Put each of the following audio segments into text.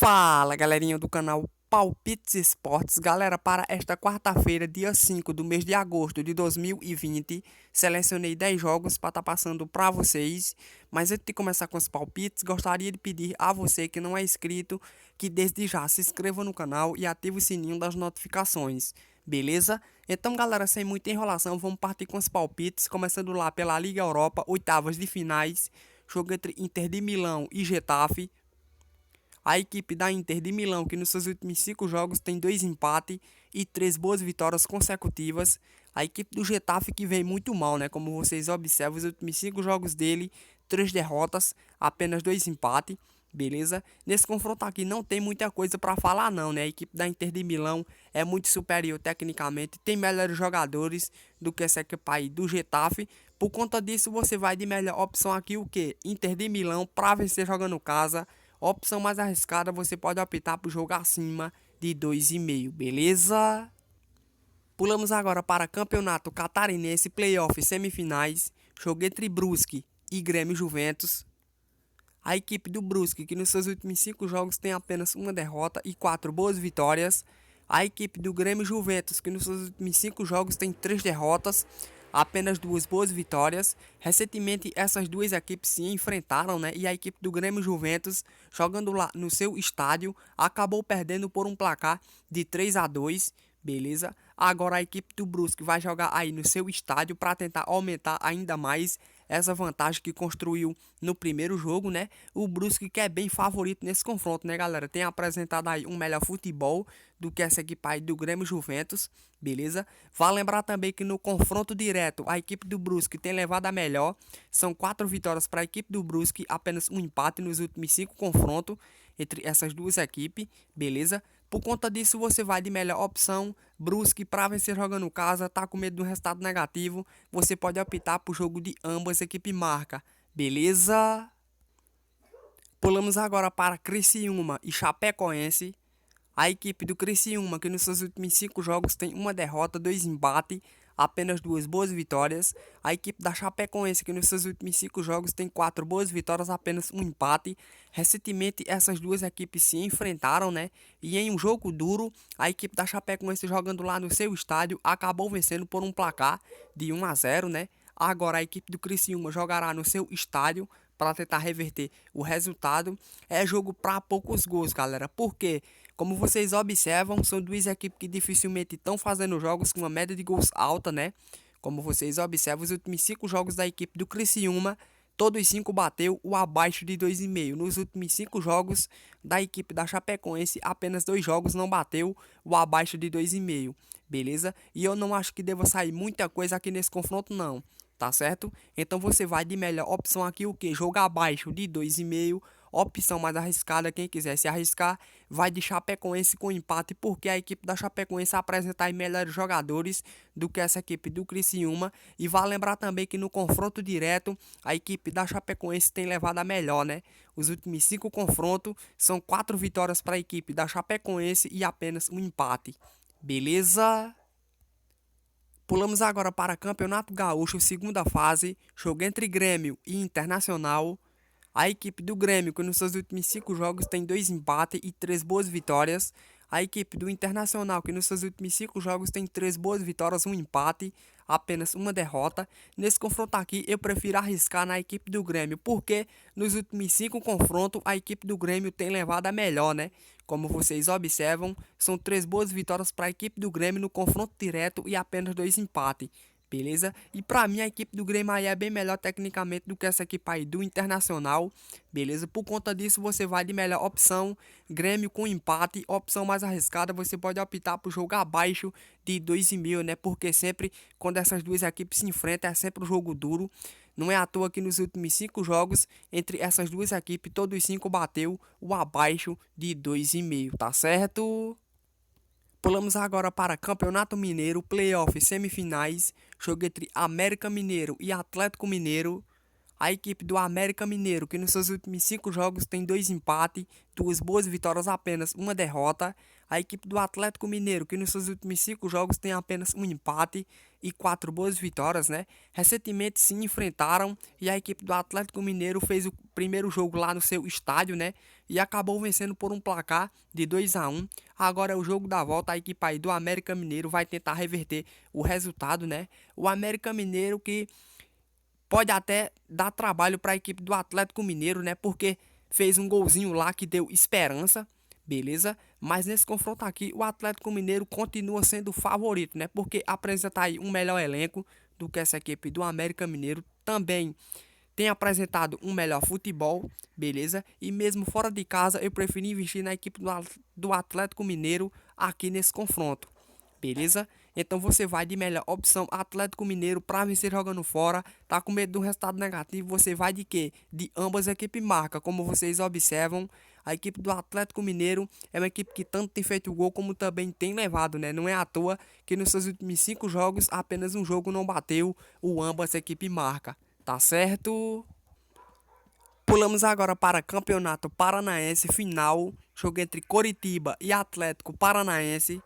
Fala, galerinha do canal Palpites Esportes. Galera, para esta quarta-feira, dia 5 do mês de agosto de 2020, selecionei 10 jogos para estar passando para vocês. Mas antes de começar com os palpites, gostaria de pedir a você que não é inscrito, que desde já se inscreva no canal e ative o sininho das notificações. Beleza? Então, galera, sem muita enrolação, vamos partir com os palpites, começando lá pela Liga Europa, oitavas de finais, jogo entre Inter de Milão e Getafe. A equipe da Inter de Milão, que nos seus últimos 5 jogos tem 2 empates e 3 boas vitórias consecutivas. A equipe do Getafe que vem muito mal, né? Como vocês observam, os últimos 5 jogos dele, 3 derrotas, apenas 2 empates. Beleza? Nesse confronto aqui não tem muita coisa para falar não, né? A equipe da Inter de Milão é muito superior tecnicamente, tem melhores jogadores do que essa equipe aí do Getafe. Por conta disso, você vai de melhor opção aqui o que? Inter de Milão para vencer jogando casa. Opção mais arriscada, você pode optar por jogo acima de 2,5, beleza? Pulamos agora para Campeonato Catarinense, Playoff Semifinais, jogo entre Brusque e Grêmio Juventus. A equipe do Brusque, que nos seus últimos 5 jogos tem apenas uma derrota e 4 boas vitórias. A equipe do Grêmio Juventus, que nos seus últimos 5 jogos tem 3 derrotas, apenas 2 boas vitórias. Recentemente essas duas equipes se enfrentaram, né? E a equipe do Grêmio Juventus, jogando lá no seu estádio, acabou perdendo por um placar de 3-2. Beleza? Agora a equipe do Brusque vai jogar aí no seu estádio para tentar aumentar ainda mais essa vantagem que construiu no primeiro jogo, né? O Brusque que é bem favorito nesse confronto, né, galera? Tem apresentado aí um melhor futebol do que essa equipe aí do Grêmio Juventus, beleza? Vale lembrar também que no confronto direto, a equipe do Brusque tem levado a melhor. São 4 vitórias para a equipe do Brusque, apenas um empate nos últimos 5 confrontos entre essas duas equipes, beleza? Por conta disso, você vai de melhor opção, Brusque, para vencer jogando casa, tá com medo de um resultado negativo, você pode optar por jogo de ambas equipes marca, beleza? Pulamos agora para Criciúma e Chapecoense. A equipe do Criciúma, que nos seus últimos 5 jogos tem uma derrota, 2 empates, apenas 2 boas vitórias. A equipe da Chapecoense, que nos seus últimos 5 jogos tem 4 boas vitórias, apenas um empate. Recentemente essas duas equipes se enfrentaram, né? E em um jogo duro, a equipe da Chapecoense jogando lá no seu estádio acabou vencendo por um placar de 1-0, né? Agora a equipe do Criciúma jogará no seu estádio para tentar reverter o resultado. É jogo para poucos gols, galera. Porque, como vocês observam, são duas equipes que dificilmente estão fazendo jogos com uma média de gols alta, né? Como vocês observam, os últimos 5 jogos da equipe do Criciúma, todos 5 bateu o abaixo de 2,5. Nos últimos 5 jogos da equipe da Chapecoense, apenas 2 jogos não bateu o abaixo de 2,5. Beleza? E eu não acho que deva sair muita coisa aqui nesse confronto, não. Tá certo? Então você vai de melhor opção aqui o que? Jogar abaixo de 2,5. Opção mais arriscada, quem quiser se arriscar, vai de Chapecoense com empate, porque a equipe da Chapecoense apresenta aí melhores jogadores do que essa equipe do Criciúma. E vale lembrar também que no confronto direto, a equipe da Chapecoense tem levado a melhor, né? Os últimos 5 confrontos são 4 vitórias para a equipe da Chapecoense e apenas um empate. Beleza? Pulamos agora para Campeonato Gaúcho, segunda fase, jogo entre Grêmio e Internacional. A equipe do Grêmio, que nos seus últimos 5 jogos tem 2 empates e 3 boas vitórias. A equipe do Internacional, que nos seus últimos 5 jogos tem 3 boas vitórias, um empate, apenas uma derrota. Nesse confronto aqui, eu prefiro arriscar na equipe do Grêmio, porque nos últimos 5 confrontos, a equipe do Grêmio tem levado a melhor, né? Como vocês observam, são 3 boas vitórias para a equipe do Grêmio no confronto direto e apenas 2 empates. Beleza? E pra mim a equipe do Grêmio aí é bem melhor tecnicamente do que essa equipe aí do Internacional. Beleza? Por conta disso você vai de melhor opção, Grêmio com empate. Opção mais arriscada, você pode optar por jogar abaixo de 2,5, né? Porque sempre quando essas duas equipes se enfrentam é sempre um jogo duro. Não é à toa que nos últimos 5 jogos entre essas duas equipes, todos os 5 bateu o abaixo de 2,5, tá certo? Pulamos agora para Campeonato Mineiro, Playoff Semifinais, jogo entre América Mineiro e Atlético Mineiro. A equipe do América Mineiro, que nos seus últimos 5 jogos tem 2 empates, 2 boas vitórias, apenas uma derrota. A equipe do Atlético Mineiro, que nos seus últimos 5 jogos tem apenas um empate e 4 boas vitórias, né? Recentemente se enfrentaram e a equipe do Atlético Mineiro fez o primeiro jogo lá no seu estádio, né? e acabou vencendo por um placar de 2-1. Agora é o jogo da volta, a equipe aí do América Mineiro vai tentar reverter o resultado, né? O América Mineiro que pode até dar trabalho para a equipe do Atlético Mineiro, né? Porque fez um golzinho lá que deu esperança, beleza? Mas nesse confronto aqui, o Atlético Mineiro continua sendo o favorito, né? Porque apresenta aí um melhor elenco do que essa equipe do América Mineiro. Também tem apresentado um melhor futebol, beleza? E mesmo fora de casa, eu prefiro investir na equipe do Atlético Mineiro aqui nesse confronto, beleza? Então você vai de melhor opção Atlético Mineiro para vencer jogando fora. Tá com medo de um resultado negativo? Você vai de quê? De ambas as equipes marca. Como vocês observam, a equipe do Atlético Mineiro é uma equipe que tanto tem feito gol como também tem levado, né? Não é à toa que nos seus últimos 5 jogos apenas um jogo não bateu o ambas equipes marca. Tá certo? Pulamos agora para Campeonato Paranaense final, jogo entre Coritiba e Atlético Paranaense.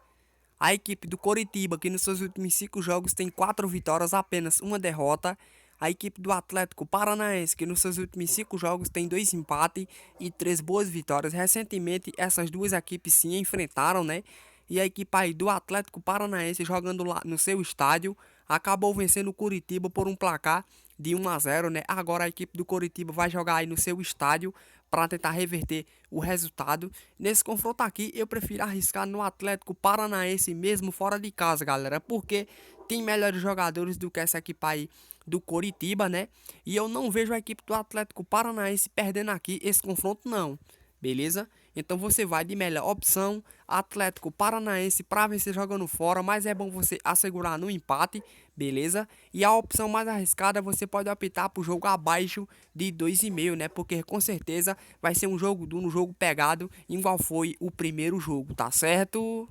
A equipe do Coritiba, que nos seus últimos 5 jogos tem 4 vitórias, apenas uma derrota. A equipe do Atlético Paranaense, que nos seus últimos 5 jogos tem 2 empates e 3 boas vitórias. Recentemente, essas duas equipes se enfrentaram, né? E a equipe aí do Atlético Paranaense, jogando lá no seu estádio, acabou vencendo o Coritiba por um placar de 1-0, né? Agora a equipe do Coritiba vai jogar aí no seu estádio para tentar reverter o resultado. Nesse confronto aqui, eu prefiro arriscar no Atlético Paranaense mesmo fora de casa, galera, porque tem melhores jogadores do que essa equipe aí do Coritiba, né? E eu não vejo a equipe do Atlético Paranaense perdendo aqui esse confronto, não. Beleza? Então você vai de melhor opção Atlético Paranaense para vencer jogando fora, mas é bom você assegurar no empate, beleza? E a opção mais arriscada você pode optar por jogo abaixo de 2,5, né? Porque com certeza vai ser um jogo duro, um jogo pegado, igual foi o primeiro jogo, tá certo?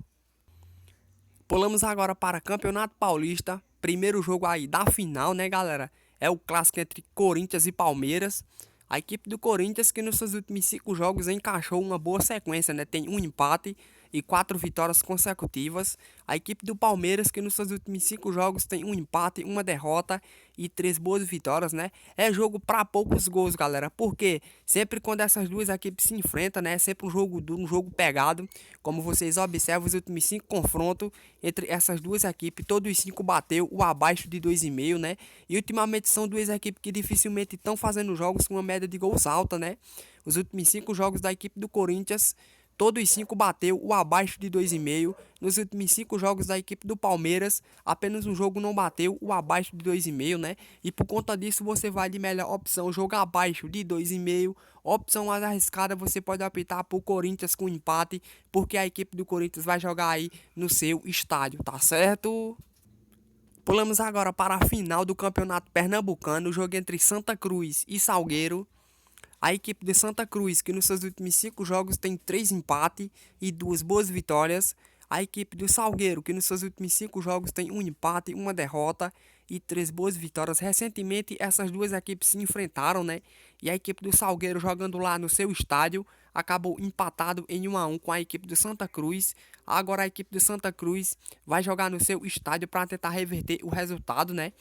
Pulamos agora para Campeonato Paulista, primeiro jogo aí da final, né, galera? É o clássico entre Corinthians e Palmeiras. A equipe do Corinthians, que nos seus últimos 5 jogos encaixou uma boa sequência, né? Tem um empate e 4 vitórias consecutivas. A equipe do Palmeiras, que nos seus últimos 5 jogos tem um empate, uma derrota e 3 boas vitórias, né? É jogo para poucos gols, galera. Porque sempre quando essas duas equipes se enfrentam, né? É sempre um jogo duro, um jogo pegado. Como vocês observam, os últimos 5 confrontos entre essas duas equipes, todos os 5 bateu o abaixo de 2,5, né? E ultimamente são duas equipes que dificilmente estão fazendo jogos com uma média de gols alta, né? Os últimos 5 jogos da equipe do Corinthians, todos os 5 bateu o abaixo de 2,5. Nos últimos 5 jogos da equipe do Palmeiras, apenas um jogo não bateu o abaixo de 2,5, né? E por conta disso você vai de melhor opção jogar abaixo de 2,5. Opção mais arriscada você pode optar por Corinthians com empate, porque a equipe do Corinthians vai jogar aí no seu estádio, tá certo? Pulamos agora para a final do Campeonato Pernambucano, o jogo entre Santa Cruz e Salgueiro. A equipe de Santa Cruz, que nos seus últimos 5 jogos tem 3 empates e 2 boas vitórias. A equipe do Salgueiro, que nos seus últimos 5 jogos tem um empate, uma derrota e 3 boas vitórias. Recentemente, essas duas equipes se enfrentaram, né? E a equipe do Salgueiro, jogando lá no seu estádio, acabou empatado em 1-1 com a equipe do Santa Cruz. Agora a equipe do Santa Cruz vai jogar no seu estádio para tentar reverter o resultado, né?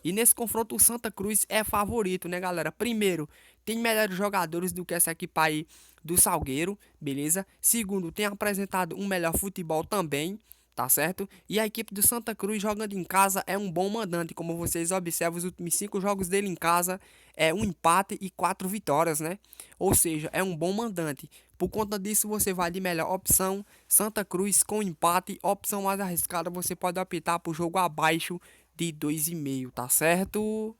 E nesse confronto o Santa Cruz é favorito, né, galera? Primeiro, tem melhores jogadores do que essa equipe aí do Salgueiro, beleza? Segundo, tem apresentado um melhor futebol também, tá certo? E a equipe do Santa Cruz jogando em casa é um bom mandante, como vocês observam, os últimos 5 jogos dele em casa é um empate e 4 vitórias, né? Ou seja, é um bom mandante. Por conta disso, você vai de melhor opção, Santa Cruz com empate. Opção mais arriscada, você pode optar por jogo abaixo de 2,5, tá certo?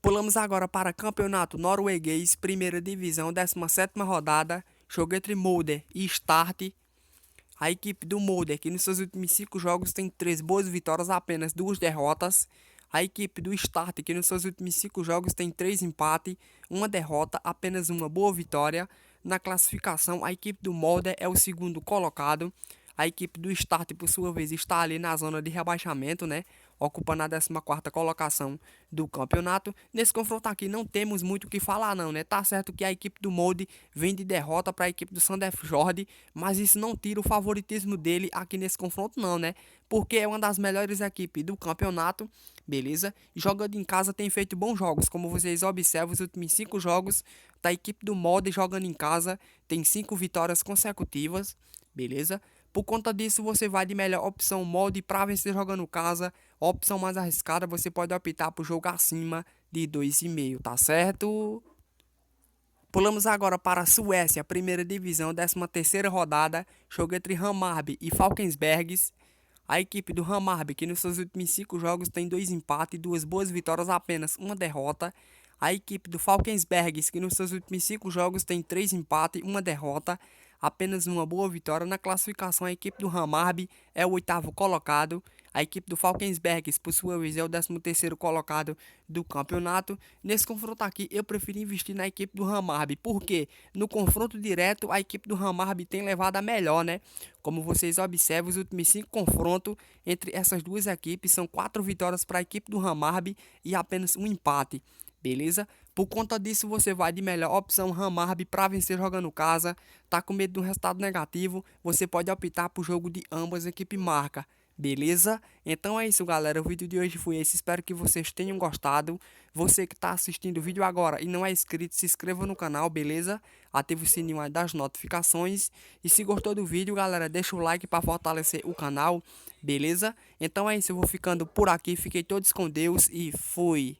Pulamos agora para Campeonato Norueguês, primeira divisão, 17ª rodada, jogo entre Molde e Start. A equipe do Molde, que nos seus últimos 5 jogos tem 3 boas vitórias, apenas 2 derrotas. A equipe do Start, que nos seus últimos 5 jogos tem 3 empates, uma derrota, apenas uma boa vitória. Na classificação, a equipe do Molde é o segundo colocado. A equipe do Start, por sua vez, está ali na zona de rebaixamento, né? ocupando a 14ª colocação do campeonato. Nesse confronto aqui não temos muito o que falar não, né? Tá certo que a equipe do Molde vem de derrota para a equipe do Sandefjord, mas isso não tira o favoritismo dele aqui nesse confronto não, né? Porque é uma das melhores equipes do campeonato, beleza? Jogando em casa tem feito bons jogos, como vocês observam, os últimos 5 jogos da equipe do Molde jogando em casa tem 5 vitórias consecutivas, beleza? Por conta disso, você vai de melhor opção molde para vencer jogando casa. Opção mais arriscada, você pode optar por jogo acima de 2,5, tá certo? Pulamos agora para a Suécia, primeira divisão, 13ª rodada. Jogo entre Hammarby e Falkensbergs. A equipe do Hammarby, que nos seus últimos 5 jogos tem 2 empates, 2 boas vitórias, apenas uma derrota. A equipe do Falkensbergs, que nos seus últimos 5 jogos tem 3 empates, uma derrota, apenas uma boa vitória. Na classificação, a equipe do Hammarby é o 8º colocado. A equipe do Falkensbergs, por sua vez, é o 13º colocado do campeonato. Nesse confronto aqui, eu prefiro investir na equipe do Hammarby, porque no confronto direto, a equipe do Hammarby tem levado a melhor, né? Como vocês observam, os últimos 5 confrontos entre essas duas equipes são 4 vitórias para a equipe do Hammarby e apenas um empate. Beleza? Por conta disso, você vai de melhor opção Hammarby para vencer jogando casa. Tá com medo de um resultado negativo? Você pode optar por jogo de ambas equipes marca. Beleza? Então é isso, galera. O vídeo de hoje foi esse. Espero que vocês tenham gostado. Você que está assistindo o vídeo agora e não é inscrito, se inscreva no canal, beleza? Ative o sininho aí das notificações. E se gostou do vídeo, galera, deixa o like para fortalecer o canal, beleza? Então é isso, eu vou ficando por aqui. Fiquem todos com Deus e fui!